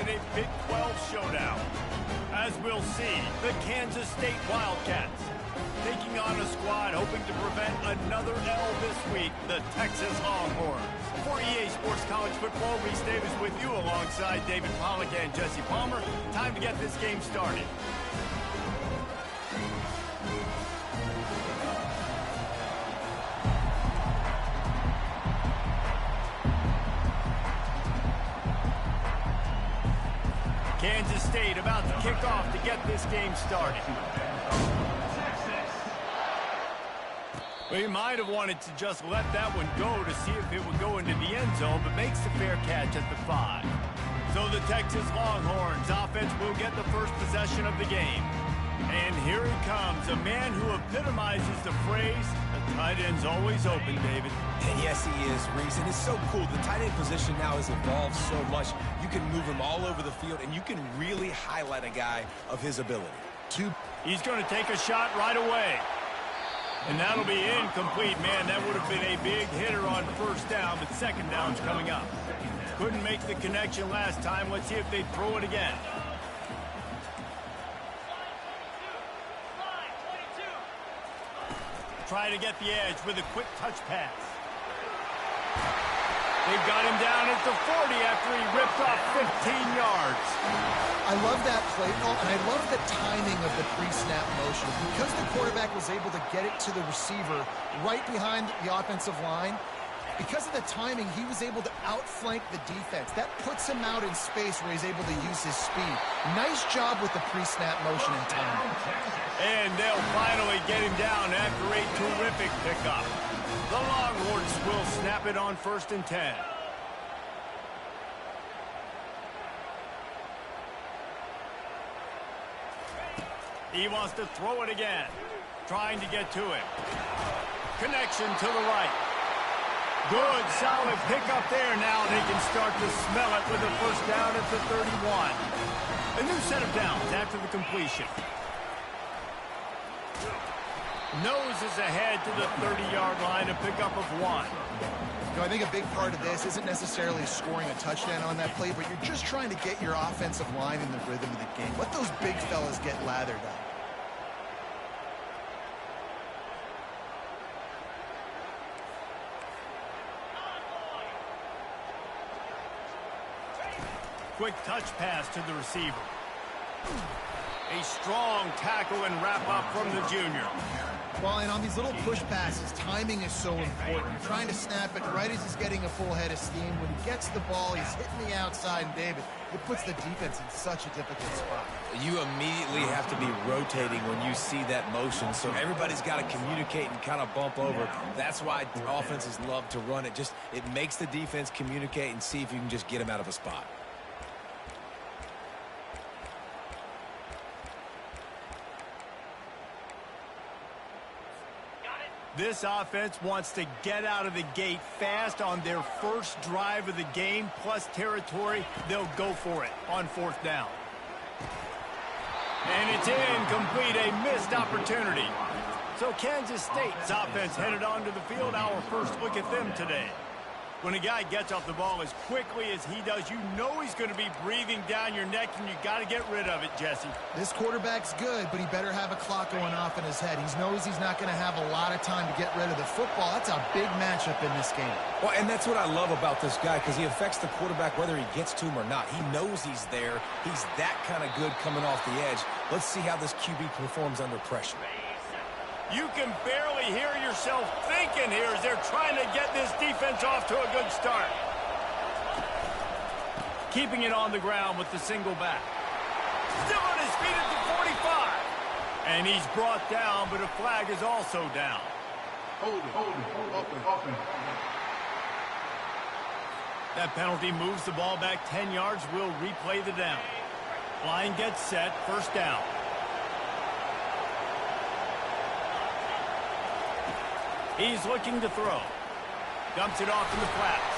in a Big 12 showdown. As we'll see, the Kansas State Wildcats taking on a squad hoping to prevent another L this week, the Texas Longhorns. For EA Sports College Football, Reese Davis with you alongside David Pollack and Jesse Palmer. Time to get this game started. Kansas State about to kick off to get this game started. Well, he might have wanted to just let that one go to see if it would go into the end zone, but makes the fair catch at the 5. So the Texas Longhorns offense will get the first possession of the game. And here he comes, a man who epitomizes the phrase, the tight end's always open, David. And yes, he is, Reese. And it's so cool. The tight end position now has evolved so much. You can move him all over the field, and you can really highlight a guy of his ability. He's going to take a shot right away. And that'll be incomplete. Man, that would have been a big hitter on first down, but second down's coming up. Couldn't make the connection last time. Let's see if they throw it again. Try to get the edge with a quick touch pass. They've got him down at the 40 after he ripped off 15 yards. I love that play call, and I love the timing of the pre-snap motion. Because the quarterback was able to get it to the receiver right behind the offensive line, because of the timing, he was able to outflank the defense. That puts him out in space where he's able to use his speed. Nice job with the pre-snap motion and timing. And they'll finally get him down after a terrific pickup. The Longhorns will snap it on 1st and 10. He wants to throw it again. Trying to get to it. Connection to the right. Good, solid pickup there. Now they can start to smell it with a first down at the 31. A new set of downs after the completion. Noses ahead to the 30-yard line, a pickup of 1. You know, I think a big part of this isn't necessarily scoring a touchdown on that play, but you're just trying to get your offensive line in the rhythm of the game. Let those big fellas get lathered up. Quick touch pass to the receiver. A strong tackle and wrap up from the junior. Well, and on these little push passes, timing is so important. You're trying to snap it right as he's getting a full head of steam. When he gets the ball, he's hitting the outside, and David, it puts the defense in such a difficult spot. You immediately have to be rotating when you see that motion, so everybody's got to communicate and kind of bump over. That's why offenses love to run it. It makes the defense communicate and see if you can just get him out of a spot. This offense wants to get out of the gate fast on their first drive of the game, plus territory. They'll go for it on 4th down. And it's incomplete, a missed opportunity. So Kansas State's offense headed onto the field. Our first look at them today. When a guy gets off the ball as quickly as he does, you know he's going to be breathing down your neck, and you got to get rid of it, Jesse. This quarterback's good, but he better have a clock going off in his head. He knows he's not going to have a lot of time to get rid of the football. That's a big matchup in this game. Well, and that's what I love about this guy, because he affects the quarterback whether he gets to him or not. He knows he's there. He's that kind of good coming off the edge. Let's see how this QB performs under pressure. You can barely hear yourself thinking here as they're trying to get this defense off to a good start. Keeping it on the ground with the single back. Still on his feet at the 45. And he's brought down, but a flag is also down. Hold it, open. That penalty moves the ball back 10 yards. We'll replay the down. Line gets set, first down. He's looking to throw. Dumps it off in the flats.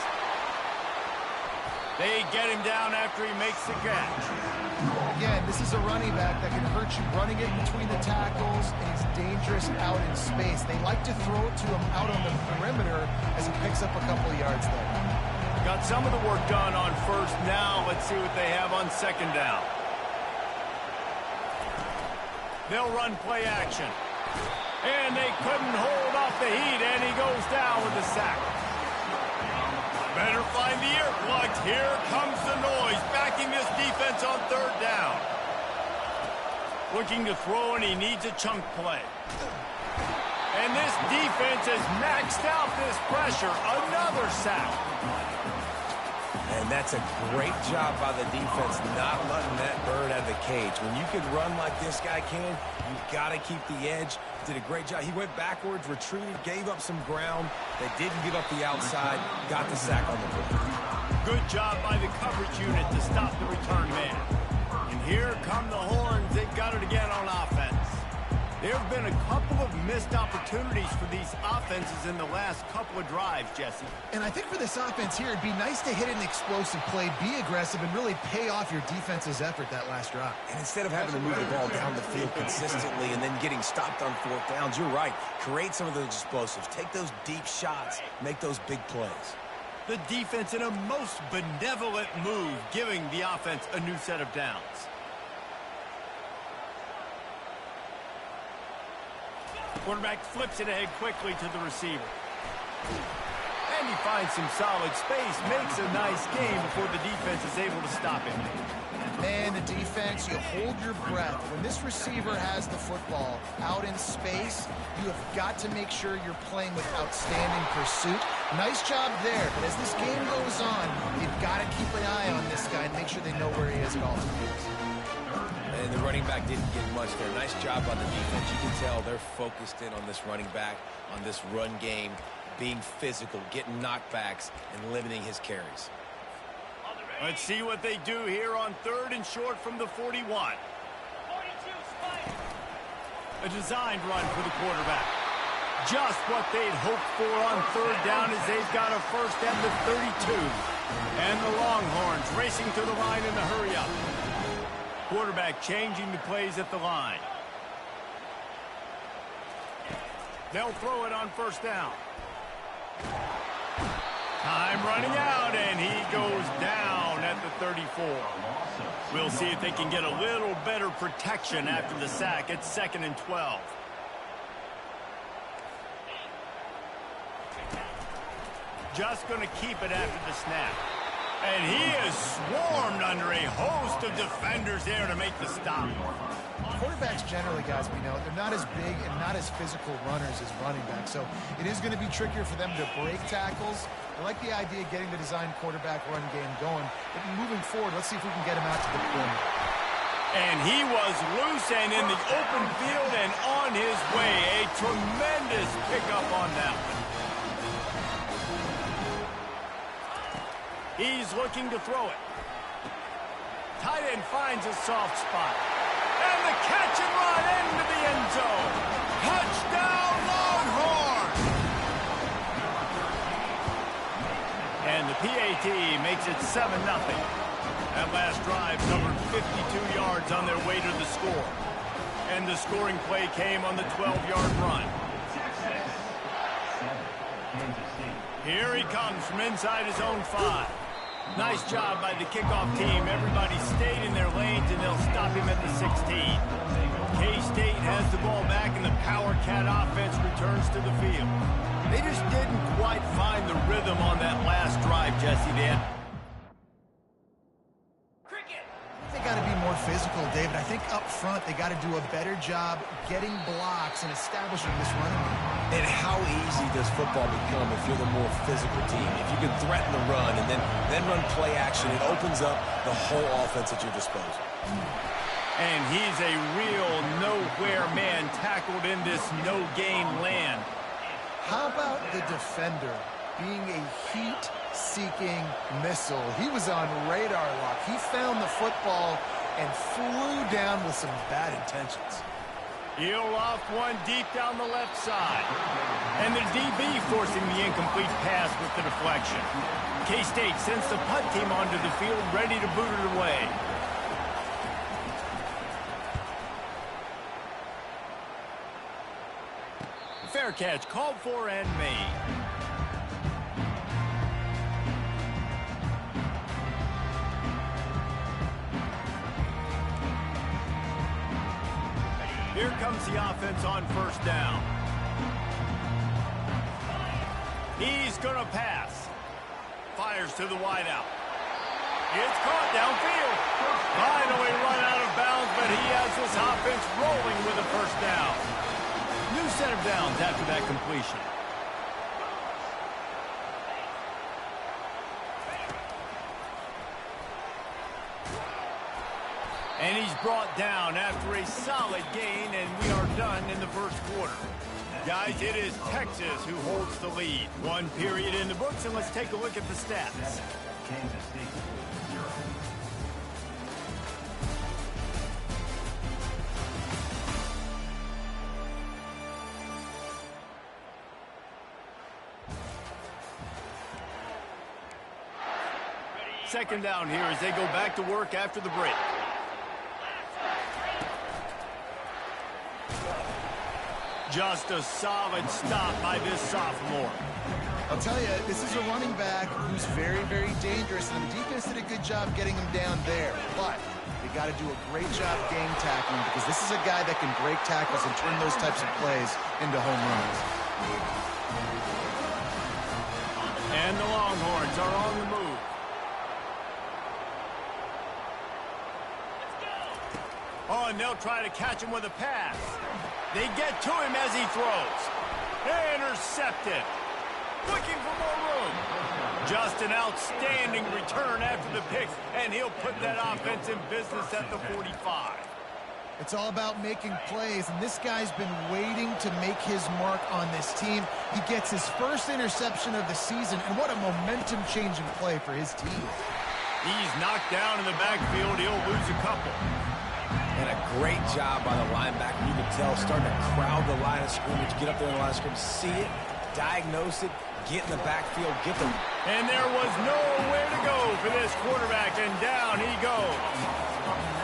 They get him down after he makes the catch. Again, this is a running back that can hurt you running it between the tackles, and he's dangerous out in space. They like to throw it to him out on the perimeter as he picks up a couple of yards there. Got some of the work done on first. Now let's see what they have on second down. They'll run play action. And they couldn't hold off the heat, and he goes down with a sack. Better find the earplugs. Here comes the noise, backing this defense on third down. Looking to throw, and he needs a chunk play. And this defense has maxed out this pressure. Another sack. And that's a great job by the defense not letting that bird out of the cage. When you can run like this guy can, you've got to keep the edge. Did a great job. He went backwards, retreated, gave up some ground. They didn't give up the outside, got the sack on the board. Good job by the coverage unit to stop the return man. And here come the horns. They got it again on offense. There have been a couple of missed opportunities for these offenses in the last couple of drives, Jesse. And I think for this offense here, it'd be nice to hit an explosive play, be aggressive, and really pay off your defense's effort that last drive. And instead of having to move the ball down the field consistently and then getting stopped on fourth downs, you're right. Create some of those explosives. Take those deep shots. Make those big plays. The defense in a most benevolent move, giving the offense a new set of downs. Quarterback flips it ahead quickly to the receiver. And he finds some solid space, makes a nice game before the defense is able to stop him. Man, the defense, you hold your breath. When this receiver has the football out in space, you have got to make sure you're playing with outstanding pursuit. Nice job there, but as this game goes on, you've got to keep an eye on this guy and make sure they know where he is at all times. And the running back didn't get much there. Nice job on the defense. You can tell they're focused in on this running back, on this run game, being physical, getting knockbacks, and limiting his carries. Let's see what they do here on third and short from the 41. A designed run for the quarterback. Just what they'd hoped for on third down as they've got a first at the 32. And the Longhorns racing to the line in the hurry-up. Quarterback changing the plays at the line. They'll throw it on first down. Time running out, and he goes down at the 34. We'll see if they can get a little better protection after the sack. It's 2nd and 12. Just going to keep it after the snap. And he is swarmed under a host of defenders there to make the stop. Quarterbacks generally, guys, we know, they're not as big and not as physical runners as running backs. So it is going to be trickier for them to break tackles. I like the idea of getting the design quarterback run game going. But moving forward, let's see if we can get him out to the corner. And he was loose and in the open field and on his way. A tremendous pickup on that one. He's looking to throw it. Tight end finds a soft spot. And the catch and run into the end zone. Touchdown, Longhorn! And the PAT makes it 7-0. That last drive covered 52 yards on their way to the score. And the scoring play came on the 12-yard run. Here he comes from inside his own 5. Nice job by the kickoff team. Everybody stayed in their lanes, and they'll stop him at the 16. K-State has the ball back, and the Power Cat offense returns to the field. They just didn't quite find the rhythm on that last drive, Jesse. They got to be more physical, David. I think up front they got to do a better job getting blocks and establishing this running game. And how easy does football become if you're the more physical team? If you can threaten the run and then run play action, it opens up the whole offense at your disposal. And he's a real nowhere man tackled in this no-gain land. How about the defender being a heat-seeking missile? He was on radar lock. He found the football and flew down with some bad intentions. He'll off one deep down the left side. And the DB forcing the incomplete pass with the deflection. K-State sends the punt team onto the field, ready to boot it away. Fair catch called for and made. Here comes the offense on first down. He's going to pass. Fires to the wideout. It's caught downfield. Finally run out of bounds, but he has this offense rolling with a first down. New set of downs after that completion. And he's brought down after a solid gain, and we are done in the first quarter. Guys, it is Texas who holds the lead. One period in the books, and let's take a look at the stats. Second down here as they go back to work after the break. Just a solid stop by this sophomore. I'll tell you, this is a running back who's very, very dangerous, and the defense did a good job getting him down there. But they got to do a great job game tackling, because this is a guy that can break tackles and turn those types of plays into home runs. And the Longhorns are on the move. Oh, and they'll try to catch him with a pass. They get to him as he throws. Intercepted. Looking for more room. Just an outstanding return after the pick, and he'll put that offense in business at the 45. It's all about making plays, and this guy's been waiting to make his mark on this team. He gets his first interception of the season, and what a momentum-changing play for his team. He's knocked down in the backfield. He'll lose a couple. And a great job by the linebacker. You can tell, starting to crowd the line of scrimmage, get up there in the line of scrimmage, see it, diagnose it, get in the backfield, get them. And there was nowhere to go for this quarterback, and down he goes.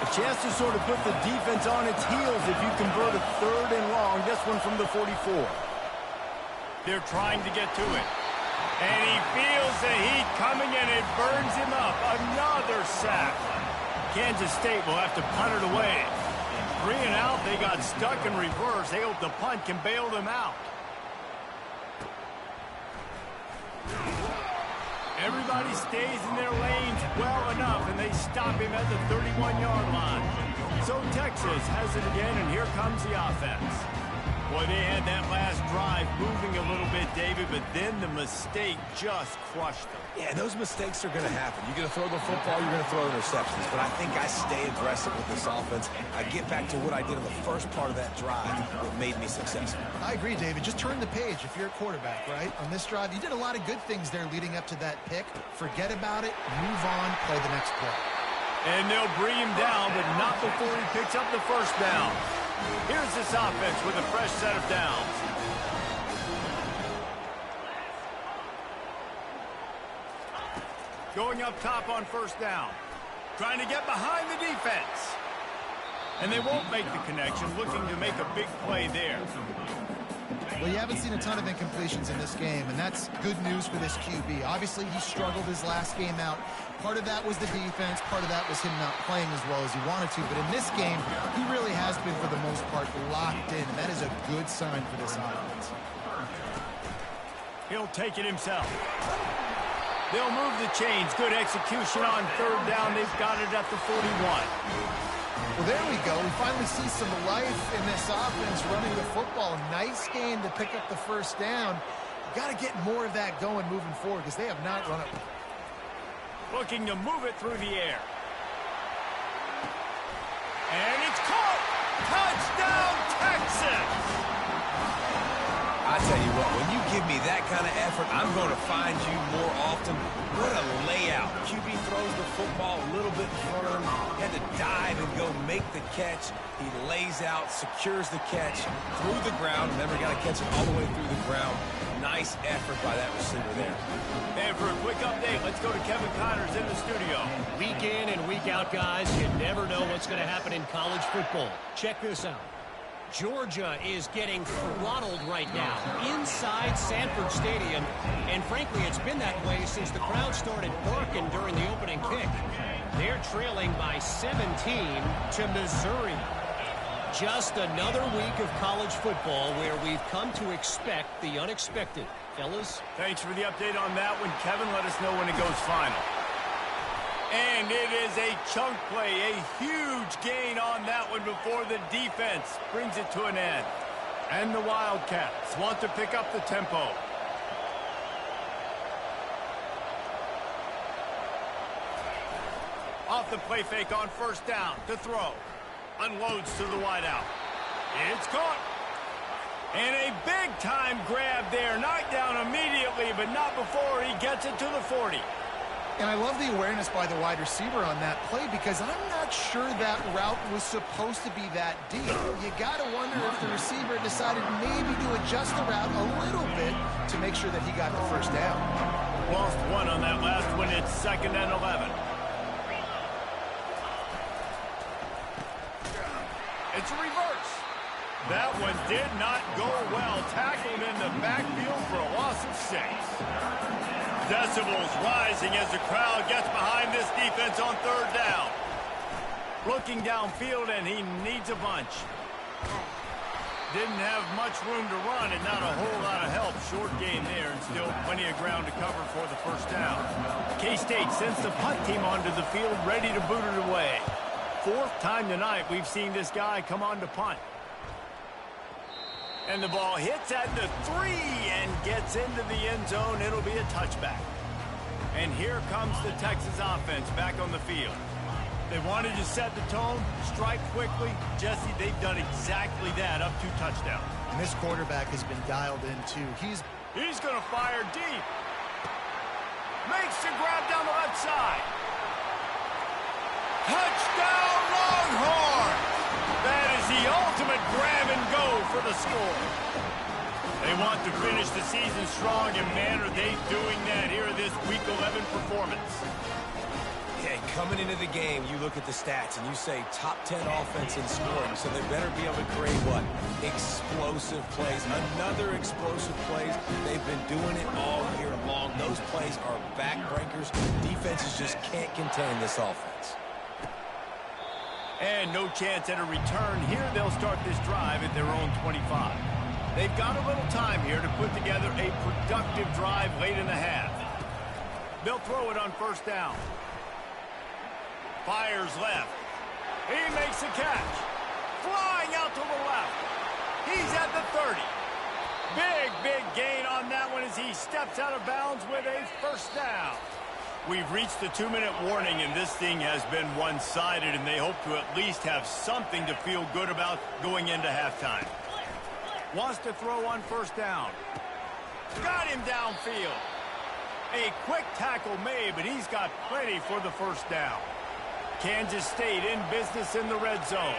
A chance to sort of put the defense on its heels if you convert a third and long, this one from the 44. They're trying to get to it. And he feels the heat coming, and it burns him up. Another sack. Kansas State will have to punt it away. 3 and out, they got stuck in reverse. They hope the punt can bail them out. Everybody stays in their lanes well enough, and they stop him at the 31-yard line. So Texas has it again, and here comes the offense. Boy, they had that last drive moving a little bit, David, but then the mistake just crushed them. Yeah, those mistakes are going to happen. You're going to throw the football, you're going to throw interceptions. But I think I stay aggressive with this offense. I get back to what I did in the first part of that drive that made me successful. I agree, David. Just turn the page if you're a quarterback, right? On this drive, you did a lot of good things there leading up to that pick. Forget about it, move on, play the next play. And they'll bring him down, but not before he picks up the first down. Here's this offense with a fresh set of downs. Going up top on first down. Trying to get behind the defense. And they won't make the connection, looking to make a big play there. Well, you haven't seen a ton of incompletions in this game, and that's good news for this QB. Obviously, he struggled his last game out. Part of that was the defense. Part of that was him not playing as well as he wanted to. But in this game, he really has been, for the most part, locked in. And that is a good sign for this offense. He'll take it himself. They'll move the chains. Good execution on third down. They've got it at the 41. Well, there we go. We finally see some life in this offense running the football. Nice game to pick up the first down. Got to get more of that going moving forward because they have not run it. Looking to move it through the air. And it's caught! Touchdown, Texas! I tell you what, when you give me that kind of effort, I'm going to find you more often. What a layout. QB throws the football a little bit in front of him, had to dive and go make the catch. He lays out, secures the catch through the ground. Remember, got to catch it all the way through the ground. Nice effort by that receiver there. And for a quick update, let's go to Kevin Connors in the studio. Week in and week out, guys, you never know what's going to happen in college football. Check this out. Georgia is getting throttled right now inside Sanford Stadium, and frankly, it's been that way since the crowd started barking during the opening kick. They're trailing by 17 to Missouri. Just another week of college football where we've come to expect the unexpected. Fellas? Thanks for the update on that one, Kevin. Let us know when it goes final. And it is a chunk play, a huge gain on that one before the defense brings it to an end. And the Wildcats want to pick up the tempo. Off the play fake on first down to throw. Unloads to the wideout. It's caught. And a big-time grab there. Knocked down immediately, but not before he gets it to the 40. And I love the awareness by the wide receiver on that play because I'm not sure that route was supposed to be that deep. You got to wonder if the receiver decided maybe to adjust the route a little bit to make sure that he got the first down. Lost one on that last one. It's 2nd and 11. It's a reverse. That one did not go well. Tackled in the backfield for a loss of 6. Decibels rising as the crowd gets behind this defense on 3rd down. Looking downfield, and he needs a bunch. Didn't have much room to run and not a whole lot of help. Short gain there and still plenty of ground to cover for the first down. K-State sends the punt team onto the field ready to boot it away. 4th time tonight we've seen this guy come on to punt. And the ball hits at the 3 and gets into the end zone. It'll be a touchback. And here comes the Texas offense back on the field. They wanted to set the tone, strike quickly. Jesse, they've done exactly that up to touchdown. And this quarterback has been dialed in, too. He's going to fire deep. Makes the grab down the left side. Touchdown, Longhorns! That is the ultimate grab and go for the score. They want to finish the season strong, and man, are they doing that here in this Week 11 performance. Okay, coming into the game, you look at the stats and you say top 10 offense in scoring, so they better be able to create what? Explosive plays. Another explosive plays. They've been doing it all year long. Those plays are backbreakers. Defenses just can't contain this offense. And no chance at a return. Here they'll start this drive at their own 25. They've got a little time here to put together a productive drive late in the half. They'll throw it on first down. Fires left. He makes the catch. Flying out to the left. He's at the 30. Big gain on that one as he steps out of bounds with a first down. We've reached the 2-minute warning, and this thing has been one-sided, and they hope to at least have something to feel good about going into halftime. Wants to throw on first down. Got him downfield. A quick tackle made, but he's got plenty for the first down. Kansas State in business in the red zone.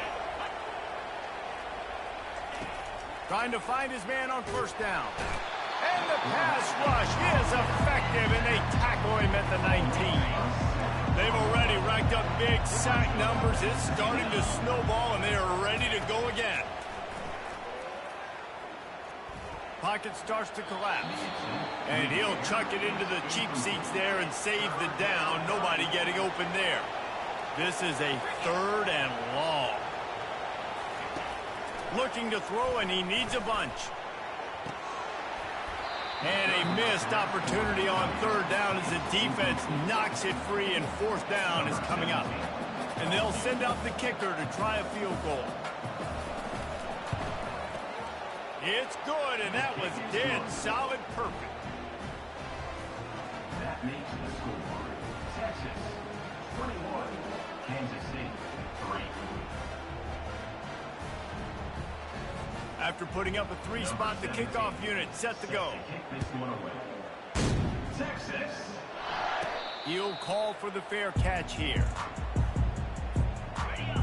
Trying to find his man on first down. And the pass rush is effective, and they tackle him at the 19. They've already racked up big sack numbers. It's starting to snowball, and they are ready to go again. Pocket starts to collapse. And he'll chuck it into the cheap seats there and save the down. Nobody getting open there. This is a 3rd and long. Looking to throw, and he needs a bunch. And a missed opportunity on 3rd down as the defense knocks it free, and 4th down is coming up. And they'll send out the kicker to try a field goal. It's good, and that was dead solid perfect. That makes the score Texas 21, Kansas State 3. After putting up a 3-spot, the kickoff unit set to go. Kick this one away. Texas. He'll call for the fair catch here.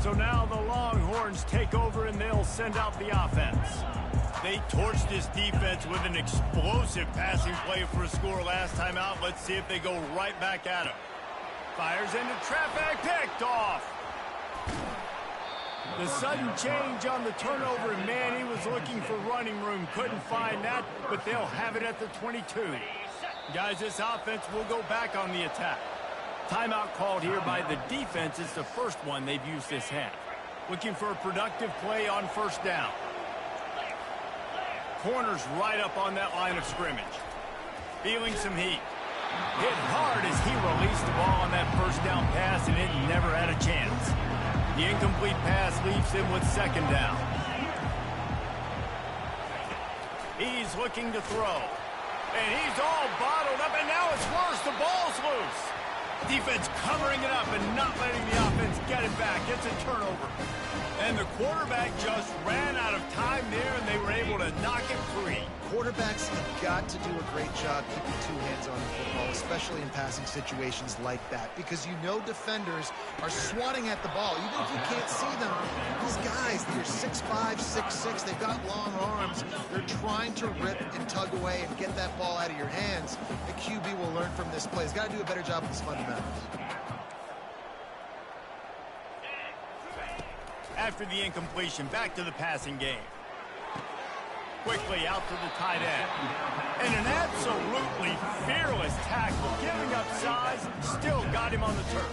So now the Longhorns take over, and they'll send out the offense. They torched this defense with an explosive passing play for a score last time out. Let's see if they go right back at him. Fires into traffic, picked off. The sudden change on the turnover, and man, he was looking for running room. Couldn't find that, but they'll have it at the 22. Guys, this offense will go back on the attack. Timeout called here by the defense. It's the first one they've used this half. Looking for a productive play on first down. Corner's right up on that line of scrimmage. Feeling some heat. Hit hard as he released the ball on that first down pass, and it never had a chance. The incomplete pass leaves him with second down. He's looking to throw. And he's all bottled up, and now it's worse. The ball's loose. Defense covering it up and not letting the offense get it back. It's a turnover. And the quarterback just ran out of time there, and they were able to knock it free. Quarterbacks have got to do a great job keeping two hands on the football, especially in passing situations like that, because you know defenders are swatting at the ball. Even if you can't see them, these guys, they're 6'5", 6'6", they've got long arms. They're trying to rip and tug away and get that ball out of your hands. The QB will learn from this play. He's got to do a better job with his fundamentals. After the incompletion, back to the passing game. Quickly out to the tight end. And an absolutely fearless tackle, giving up size, still got him on the turf.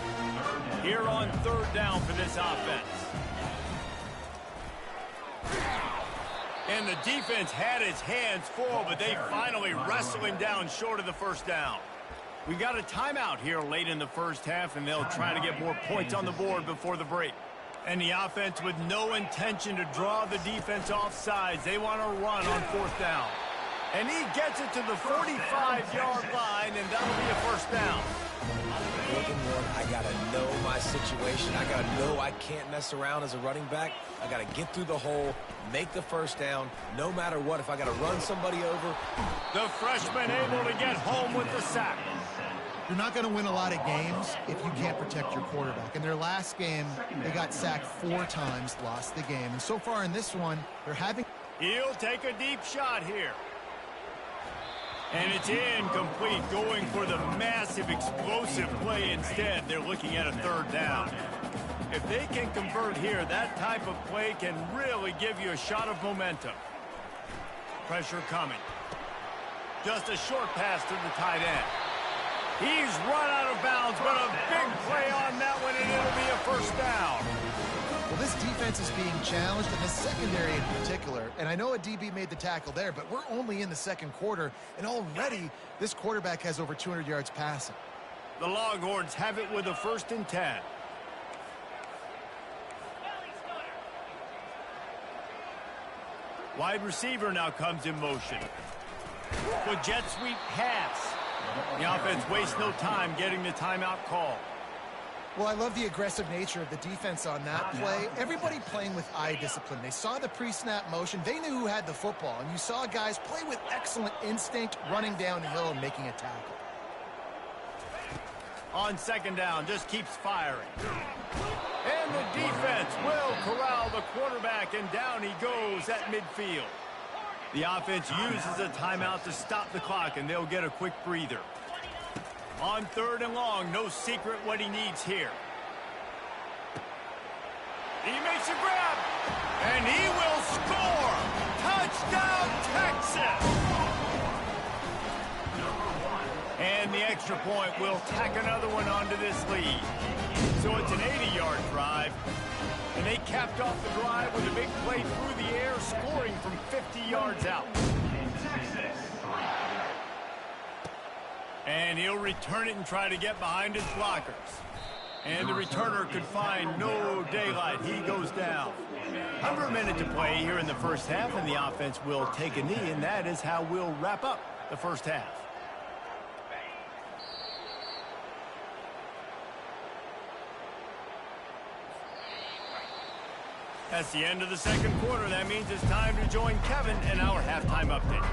Here on third down for this offense. And the defense had his hands full, but they finally wrestle him down short of the first down. We got a timeout here late in the first half, and they'll try to get more points on the board before the break. And the offense with no intention to draw the defense off sides. They want to run on fourth down. And he gets it to the 45-yard line, and that'll be a first down. Looking one, I got to know my situation. I got to know I can't mess around as a running back. I got to get through the hole, make the first down, no matter what. If I got to run somebody over. The freshman able to get home with the sack. You're not going to win a lot of games if you can't protect your quarterback. In their last game, they got sacked 4 times, lost the game. And so far in this one, they're having... He'll take a deep shot here. And it's incomplete, going for the massive explosive play instead. They're looking at a third down. If they can convert here, that type of play can really give you a shot of momentum. Pressure coming. Just a short pass to the tight end. He's run out of bounds, but a big play on that one, and it'll be a first down. Well, this defense is being challenged, and the secondary in particular. And I know a DB made the tackle there, but we're only in the second quarter, and already this quarterback has over 200 yards passing. The Longhorns have it with a 1st and 10. Wide receiver now comes in motion. The jet sweep pass. The offense wastes no time getting the timeout call. Well, I love the aggressive nature of the defense on that play. Everybody playing with eye discipline. They saw the pre-snap motion. They knew who had the football. And you saw guys play with excellent instinct, running downhill and making a tackle. On second down, just keeps firing. And the defense will corral the quarterback, and down he goes at midfield. The offense uses a timeout to stop the clock, and they'll get a quick breather. On third and long, no secret what he needs here. He makes a grab, and he will score! Touchdown, Texas! And the extra point will tack another one onto this lead. So it's an 80-yard drive. And they capped off the drive with a big play through the air, scoring from 50 yards out. And he'll return it and try to get behind his blockers. And the returner could find no daylight. He goes down. Under a minute to play here in the first half, and the offense will take a knee, and that is how we'll wrap up the first half. That's the end of the second quarter. That means it's time to join Kevin in our halftime update.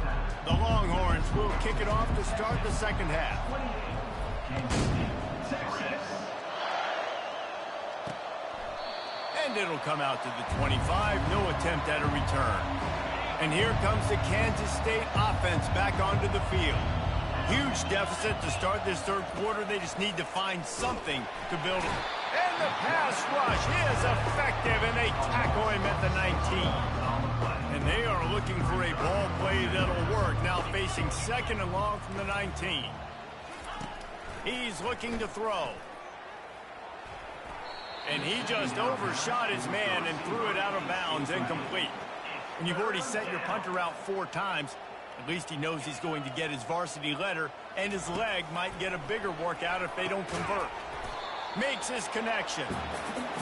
The Longhorns will kick it off to start the second half. And it'll come out to the 25. No attempt at a return. And here comes the Kansas State offense back onto the field. Huge deficit to start this third quarter. They just need to find something to build it. And the pass rush is effective, and they tackle him at the 19. And they are looking for a ball play that'll work, now facing second and long from the 19. He's looking to throw. And he just overshot his man and threw it out of bounds, incomplete. When you've already sent your punter out 4 times, at least he knows he's going to get his varsity letter, and his leg might get a bigger workout if they don't convert. Makes his connection.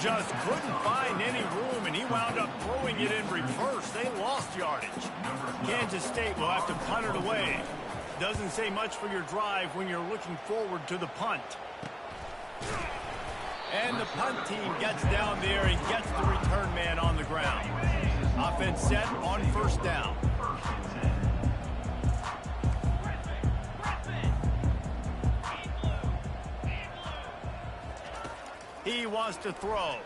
Just couldn't find any room, and he wound up throwing it in reverse. They lost yardage. Kansas State will have to punt it away. Doesn't say much for your drive when you're looking forward to the punt. And the punt team gets down there and gets the return man on the ground. Offense set on first down. He wants to throw.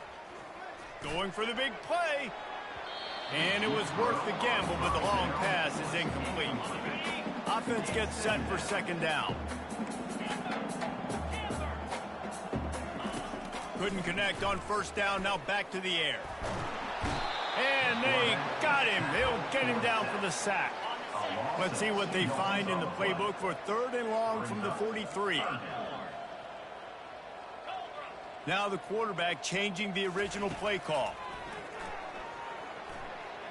Going for the big play. And it was worth the gamble, but the long pass is incomplete. Offense gets set for second down. Couldn't connect on first down, now back to the air. And they got him. They'll get him down for the sack. Let's see what they find in the playbook for 3rd and long from the 43. Now the quarterback changing the original play call.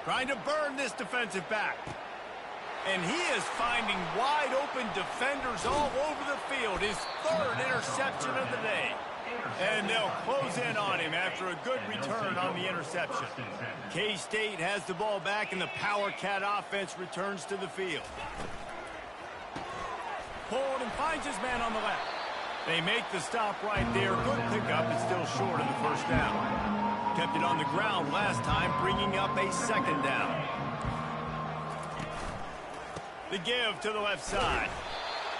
Trying to burn this defensive back. And he is finding wide open defenders all over the field. His 3rd interception of the day. And they'll close in on him after a good return on the interception. K-State has the ball back, and the Power Cat offense returns to the field. Pulled and finds his man on the left. They make the stop right there. Good pickup, but still short of the first down. Kept it on the ground last time, bringing up a second down. The give to the left side.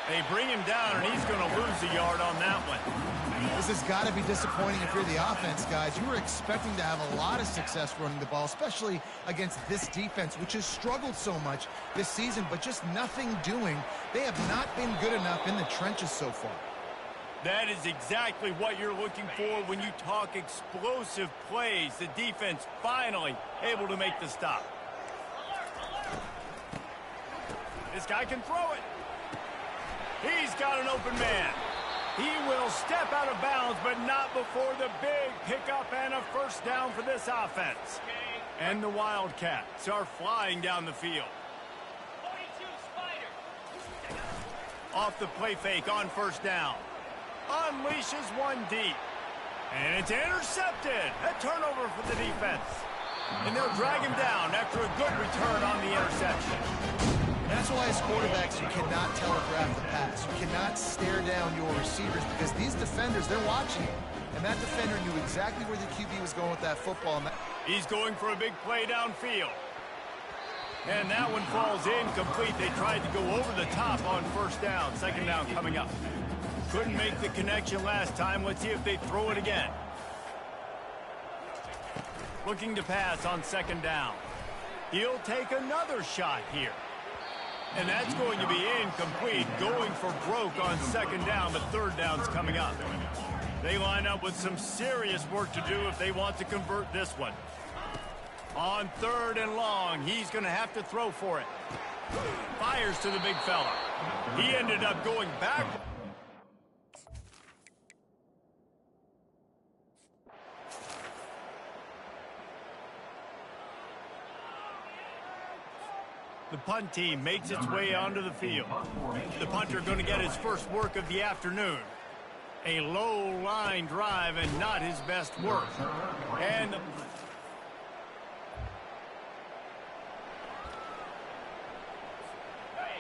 They bring him down, and he's going to lose a yard on that one. This has got to be disappointing if you're the offense, guys. You were expecting to have a lot of success running the ball, especially against this defense, which has struggled so much this season, but just nothing doing. They have not been good enough in the trenches so far. That is exactly what you're looking for when you talk explosive plays. The defense finally able to make the stop. This guy can throw it. He's got an open man. He will step out of bounds, but not before the big pickup and a first down for this offense. And the Wildcats are flying down the field. Off the play fake on first down. Unleashes one deep. And it's intercepted. A turnover for the defense. And they'll drag him down after a good return on the interception. That's why as quarterbacks you cannot telegraph the pass. You cannot stare down your receivers because these defenders, they're watching. And that defender knew exactly where the QB was going with that football. He's going for a big play downfield. And that one falls incomplete. They tried to go over the top on first down. Second down coming up. Couldn't make the connection last time. Let's see if they throw it again. Looking to pass on second down. He'll take another shot here. And that's going to be incomplete. Going for broke on second down, but third down's coming up. They line up with some serious work to do if they want to convert this one. On 3rd and long, he's going to have to throw for it. Fires to the big fella. He ended up going back. The punt team makes its way onto the field. The punter going to get his first work of the afternoon. A low line drive and not his best work. And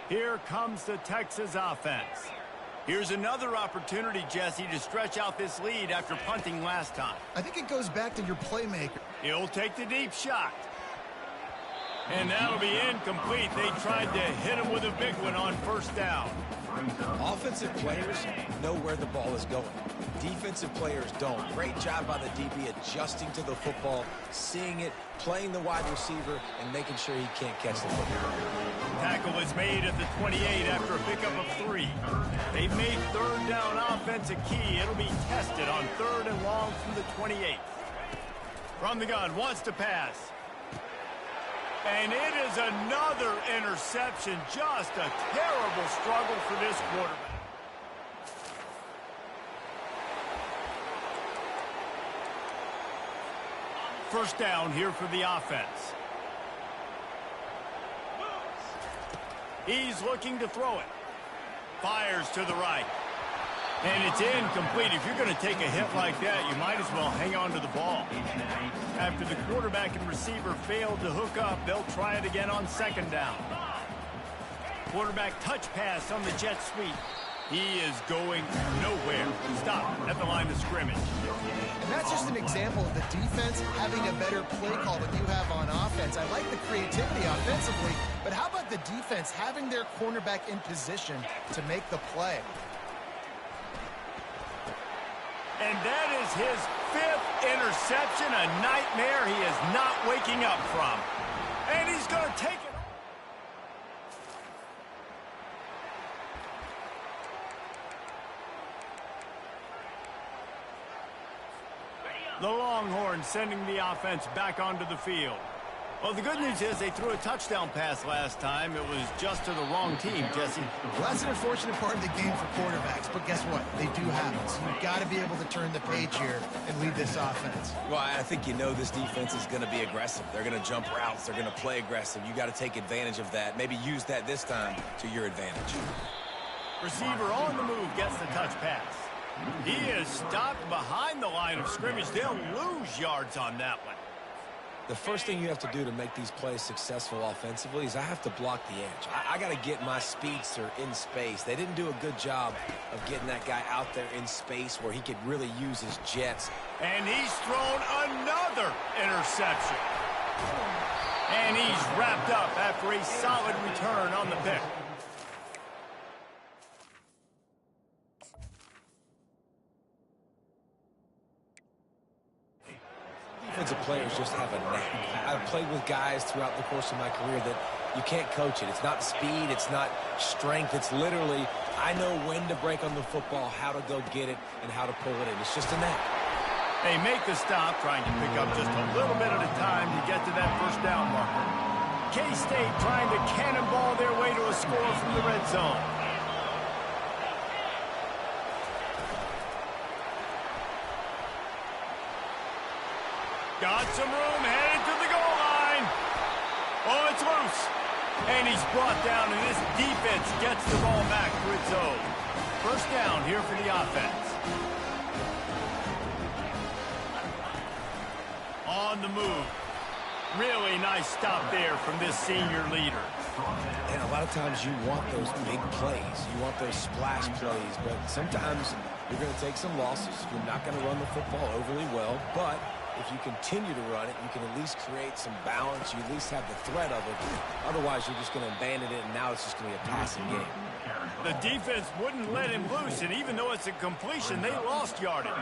here comes the Texas offense. Here's another opportunity, Jesse, to stretch out this lead after punting last time. I think it goes back to your playmaker. He'll take the deep shot. And that'll be incomplete. They tried to hit him with a big one on first down. Offensive players know where the ball is going. Defensive players don't. Great job by the DB adjusting to the football, seeing it, playing the wide receiver, and making sure he can't catch the football. Tackle is made at the 28 after a pickup of 3. They've made third down offense a key. It'll be tested on 3rd and long from the 28. From the gun, wants to pass. And it is another interception. Just a terrible struggle for this quarterback. First down here for the offense. He's looking to throw it. Fires to the right. And it's incomplete. If you're going to take a hit like that, you might as well hang on to the ball. After the quarterback and receiver failed to hook up, they'll try it again on second down. Quarterback touch pass on the jet sweep. He is going nowhere. Stop at the line of scrimmage. And that's just an example of the defense having a better play call than you have on offense. I like the creativity offensively, but how about the defense having their cornerback in position to make the play? And that is his 5th interception, a nightmare he is not waking up from. And he's going to take it. The Longhorns sending the offense back onto the field. Well, the good news is they threw a touchdown pass last time. It was just to the wrong team, Jesse. Well, that's an unfortunate part of the game for quarterbacks, but guess what? They do have it. So you've got to be able to turn the page here and lead this offense. Well, I think you know this defense is going to be aggressive. They're going to jump routes. They're going to play aggressive. You got to take advantage of that. Maybe use that this time to your advantage. Receiver on the move gets the touch pass. He is stopped behind the line of scrimmage. They'll lose yards on that one. The first thing you have to do to make these plays successful offensively is I have to block the edge. I got to get my speedster in space. They didn't do a good job of getting that guy out there in space where he could really use his jets. And he's thrown another interception. And he's wrapped up after a solid return on the pick. Defensive players just have a knack. I've played with guys throughout the course of my career that you can't coach it. It's not speed, it's not strength. It's literally, I know when to break on the football, how to go get it, and how to pull it in. It's just a knack. They make the stop, trying to pick up just a little bit at a time to get to that first down marker. K-State trying to cannonball their way to a score from the red zone. Got some room, headed to the goal line. Oh, it's loose. And he's brought down, and this defense gets the ball back for its own. First down here for the offense. On the move. Really nice stop there from this senior leader. And a lot of times you want those big plays. You want those splash plays. But sometimes you're going to take some losses. You're not going to run the football overly well. But if you continue to run it, you can at least create some balance. You at least have the threat of it. Otherwise, you're just going to abandon it, and now it's just going to be a passing game. The defense wouldn't let him loose, and even though it's a completion, they lost yardage.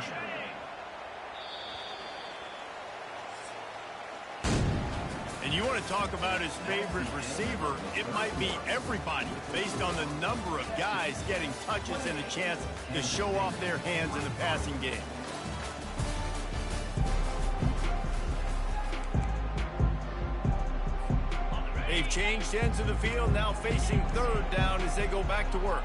And you want to talk about his favorite receiver, it might be everybody based on the number of guys getting touches and a chance to show off their hands in the passing game. They've changed ends of the field, now facing third down as they go back to work.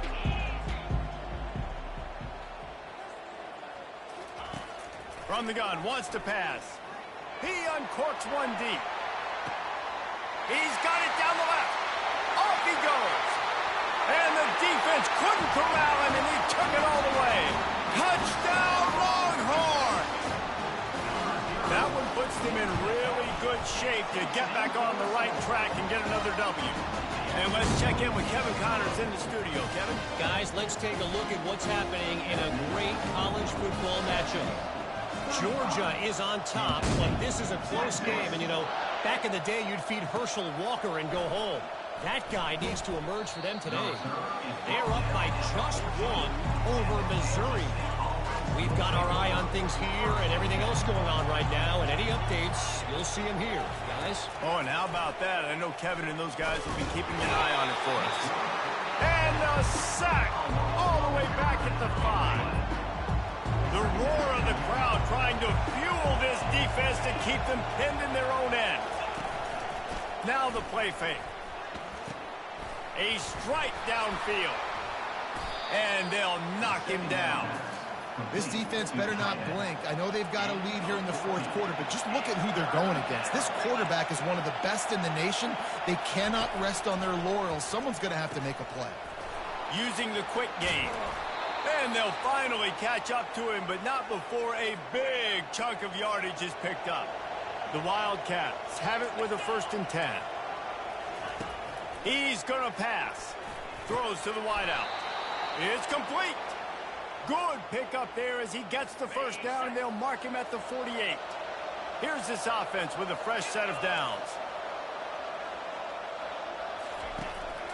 From the gun, wants to pass. He uncorks one deep. He's got it down the left. Off he goes. And the defense couldn't corral him, and he took it all the way. Touchdown, Longhorns! That one puts them in really good shape to get back on the right track and get another W. And let's check in with Kevin Connors in the studio. Kevin? Guys, let's take a look at what's happening in a great college football matchup. Georgia is on top, but this is a close game. And, you know, back in the day, you'd feed Herschel Walker and go home. That guy needs to emerge for them today. They're up by just one over Missouri. We've got our eye on things here and everything else going on right now. And any updates, you'll see them here, guys. Oh, and how about that? I know Kevin and those guys will be keeping an eye on it for us. And a sack all the way back at the 5. The roar of the crowd trying to fuel this defense to keep them pinned in their own end. Now the play fake. A strike downfield. And they'll knock him down. This defense better not blink. I know they've got a lead here in the fourth quarter, but just look at who they're going against. This quarterback is one of the best in the nation. They cannot rest on their laurels. Someone's going to have to make a play. Using the quick game. And they'll finally catch up to him, but not before a big chunk of yardage is picked up. The Wildcats have it with a 1st and 10. He's going to pass. Throws to the wideout. It's complete. Good pickup there as he gets the 1st down, and they'll mark him at the 48. Here's this offense with a fresh set of downs.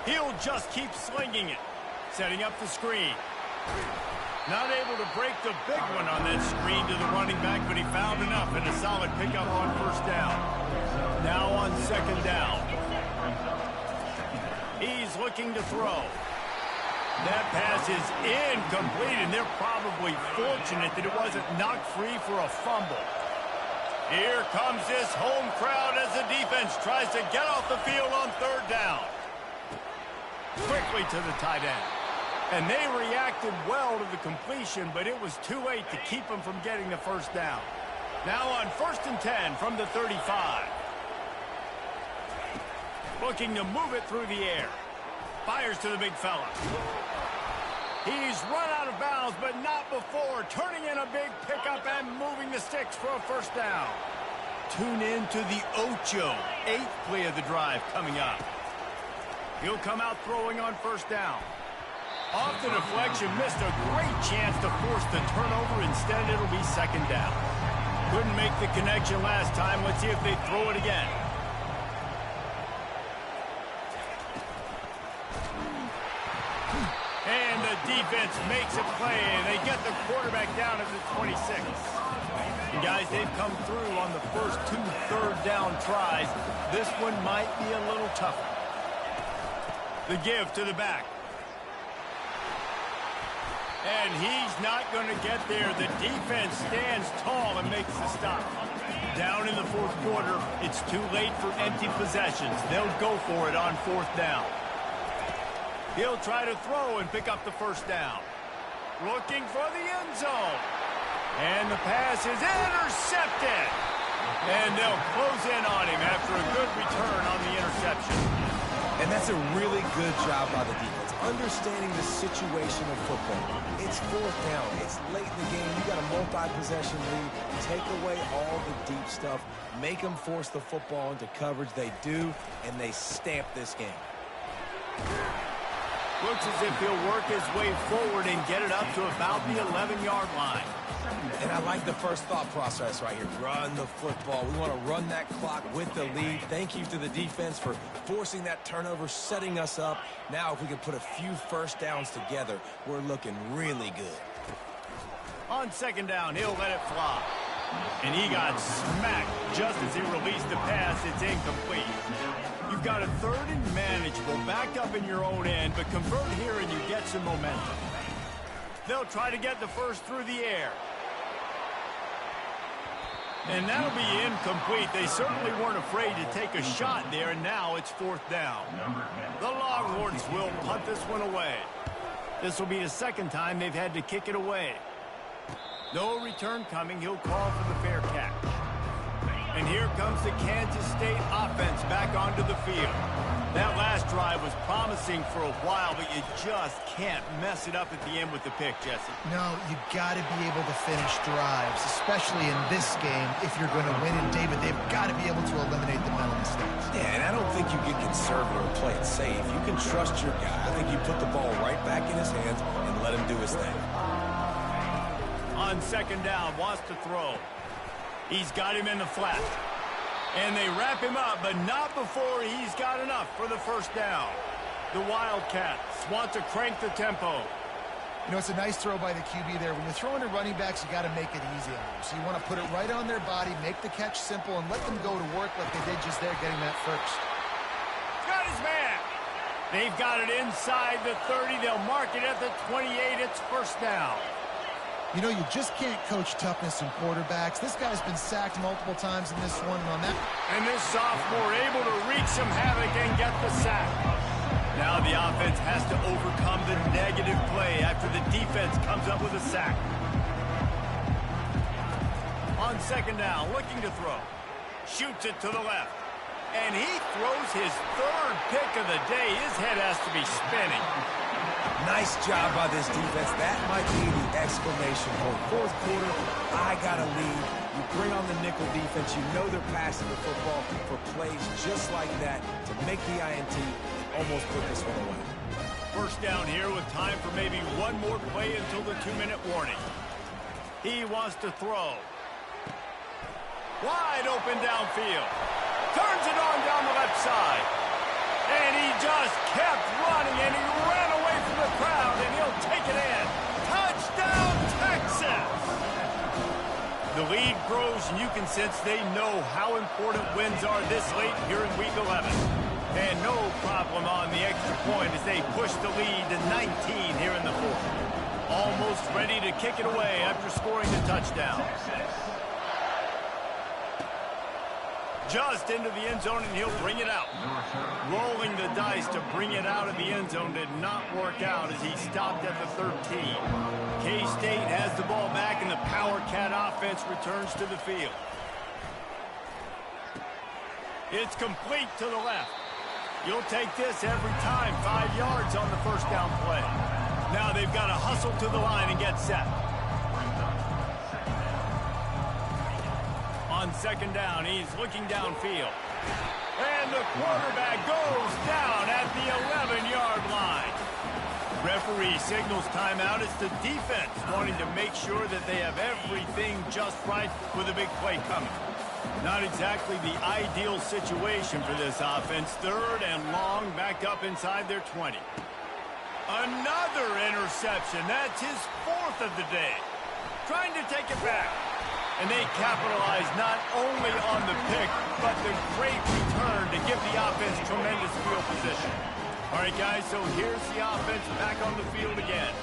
He'll just keep slinging it. Setting up the screen. Not able to break the big one on that screen to the running back, but he found enough and a solid pickup on 1st down. Now on 2nd down. He's looking to throw. That pass is incomplete, and they're probably fortunate that it wasn't knocked free for a fumble. Here comes this home crowd as the defense tries to get off the field on 3rd down. Quickly to the tight end. And they reacted well to the completion, but it was too late to keep them from getting the 1st down. Now on 1st and 10 from the 35. Looking to move it through the air. Fires to the big fella. He's run out of bounds, but not before turning in a big pickup and moving the sticks for a 1st down. Tune in to the Ocho, 8th play of the drive coming up. He'll come out throwing on 1st down. Off the deflection, missed a great chance to force the turnover. Instead, it'll be 2nd down. Couldn't make the connection last time. Let's see if they throw it again. And the defense makes a play, and they get the quarterback down at the 26. And guys, they've come through on the first 2 3rd down tries. This one might be a little tougher. The give to the back. And he's not going to get there. The defense stands tall and makes the stop. Down in the 4th quarter, it's too late for empty possessions. They'll go for it on 4th down. He'll try to throw and pick up the 1st down. Looking for the end zone. And the pass is intercepted. And they'll close in on him after a good return on the interception. And that's a really good job by the defense. Understanding the situation of football. It's 4th down. It's late in the game. You got a multi-possession lead. Take away all the deep stuff. Make them force the football into coverage. They do, and they stamp this game. Looks as if he'll work his way forward and get it up to about the 11-yard line. And I like the first thought process right here. Run the football. We want to run that clock with the lead. Thank you to the defense for forcing that turnover, setting us up. Now if we can put a few 1st downs together, we're looking really good. On 2nd down, he'll let it fly. And he got smacked just as he released the pass. It's incomplete. You've got a 3rd and manageable, backed up in your own end, but convert here and you get some momentum. They'll try to get the 1st through the air. And that'll be incomplete. They certainly weren't afraid to take a shot there, and now it's 4th down. The Longhorns will punt this one away. This will be the 2nd time they've had to kick it away. No return coming. He'll call for the fair catch. And here comes the Kansas State offense back onto the field. That last drive was promising for a while, but you just can't mess it up at the end with the pick, Jesse. No, you got to be able to finish drives, especially in this game if you're going to win. And, David, they've got to be able to eliminate the mental mistakes. Yeah, and I don't think you get conservative or play it safe. You can trust your guy. I think you put the ball right back in his hands and let him do his thing. On 2nd down, wants to throw. He's got him in the flat. And they wrap him up, but not before he's got enough for the 1st down. The Wildcats want to crank the tempo. You know, it's a nice throw by the QB there. When you're throwing to running backs, you got to make it easy on them. So you want to put it right on their body, make the catch simple, and let them go to work like they did just there, getting that 1st. Got his man. They've got it inside the 30. They'll mark it at the 28. It's 1st down. You know, you just can't coach toughness in quarterbacks. This guy's been sacked multiple times in this one, and on that. And this sophomore able to wreak some havoc and get the sack. Now the offense has to overcome the negative play after the defense comes up with a sack. second down, looking to throw. Shoots it to the left. And he throws his third pick of the day. His head has to be spinning. Nice job by this defense. That might be the exclamation point. Fourth quarter, I got a lead. You bring on the nickel defense. You know they're passing the football for plays just like that to make the INT. Almost put this one away. First down here with time for maybe one more play until the 2-minute warning. He wants to throw. Wide open downfield. Turns it on down the left side. And he just kept running, and he ran away from the crowd, and he'll take it in. Touchdown, Texas! The lead grows, and you can sense they know how important wins are this late here in Week 11. And no problem on the extra point as they push the lead to 19 here in the fourth. Almost ready to kick it away after scoring the touchdown. Just into the end zone, and he'll bring it out. Rolling the dice to bring it out of the end zone did not work out as he stopped at the 13. K-State has the ball back, and the Power Cat offense returns to the field. It's complete to the left. You'll take this every time. 5 yards on the first down play. Now they've got to hustle to the line and get set. On second down, he's looking downfield. And the quarterback goes down at the 11-yard line. Referee signals timeout. It's the defense wanting to make sure that they have everything just right with a big play coming. Not exactly the ideal situation for this offense. Third and long, backed up inside their 20. Another interception. That's his fourth of the day. Trying to take it back. And they capitalize not only on the pick, but the great return to give the offense tremendous field position. All right, guys, so here's the offense back on the field again.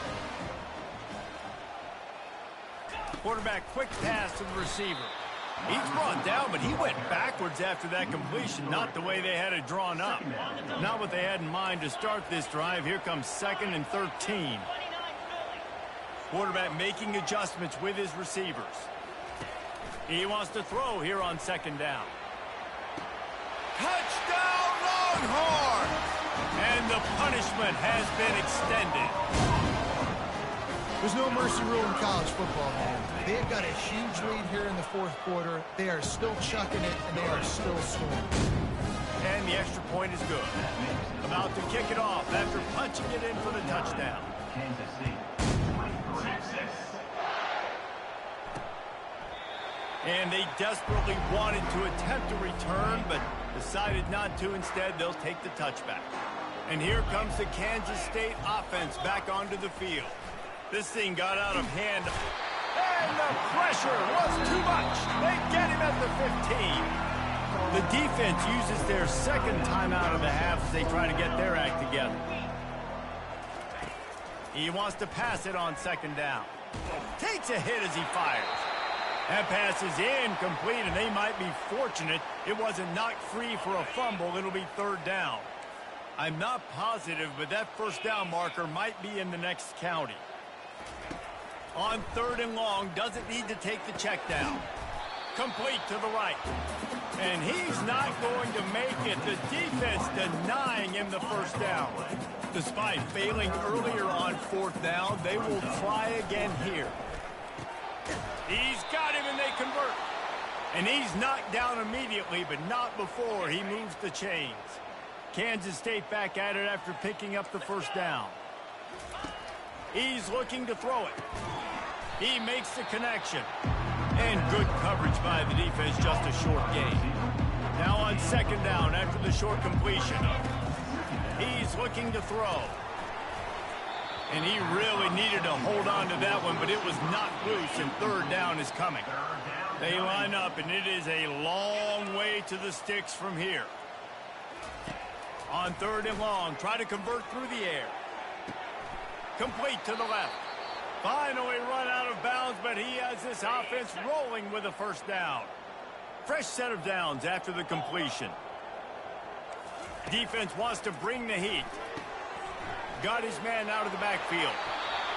Quarterback quick pass to the receiver. He's brought down, but he went backwards after that completion, not the way they had it drawn up. Not what they had in mind to start this drive. Here comes 2nd and 13. Quarterback making adjustments with his receivers. He wants to throw here on second down. Touchdown, Longhorn! And the punishment has been extended. There's no mercy rule in college football, man. They've got a huge lead here in the fourth quarter. They are still chucking it, and they are still scoring. And the extra point is good. About to kick it off after punching it in for the touchdown. Kansas City, 26. And they desperately wanted to attempt a return, but decided not to. Instead, they'll take the touchback. And here comes the Kansas State offense back onto the field. This thing got out of hand. And the pressure was too much. They get him at the 15. The defense uses their second timeout of the half as they try to get their act together. He wants to pass it on second down. Takes a hit as he fires. That pass is incomplete, and they might be fortunate it wasn't knocked free for a fumble. It'll be third down. I'm not positive, but that first down marker might be in the next county. On third and long, doesn't need to take the check down. Complete to the right. And he's not going to make it. The defense denying him the first down. Despite failing earlier on fourth down, they will try again here. He's got him, and they convert. And he's knocked down immediately, but not before he moves the chains. Kansas State back at it after picking up the first down. He's looking to throw it. He makes the connection. And good coverage by the defense, just a short gain. Now on second down after the short completion. He's looking to throw. And he really needed to hold on to that one, but it was not loose, and third down is coming. They line up, and it is a long way to the sticks from here. On third and long, try to convert through the air. Complete to the left. Finally run out of bounds, but he has this offense rolling with a first down. Fresh set of downs after the completion. Defense wants to bring the heat. Got his man out of the backfield.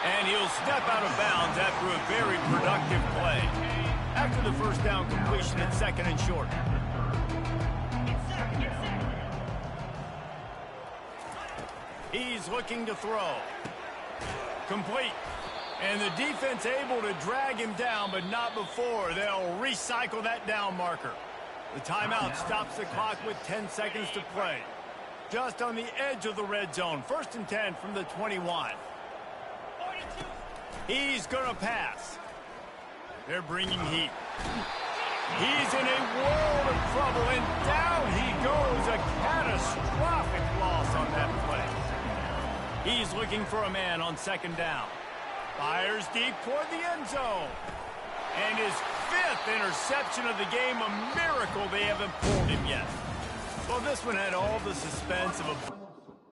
And he'll step out of bounds after a very productive play. after the first down completion at 2nd and short. He's looking to throw. Complete. And the defense able to drag him down, but not before. They'll recycle that down marker. The timeout stops the clock with 10 seconds to play. Just on the edge of the red zone. 1st and 10 from the 21. He's going to pass. They're bringing heat. He's in a world of trouble, and down he goes. A catastrophic loss on that play. He's looking for a man on 2nd down. Fires deep toward the end zone. And his 5th interception of the game, a miracle they haven't pulled him yet. Well, this one had all the suspense of a...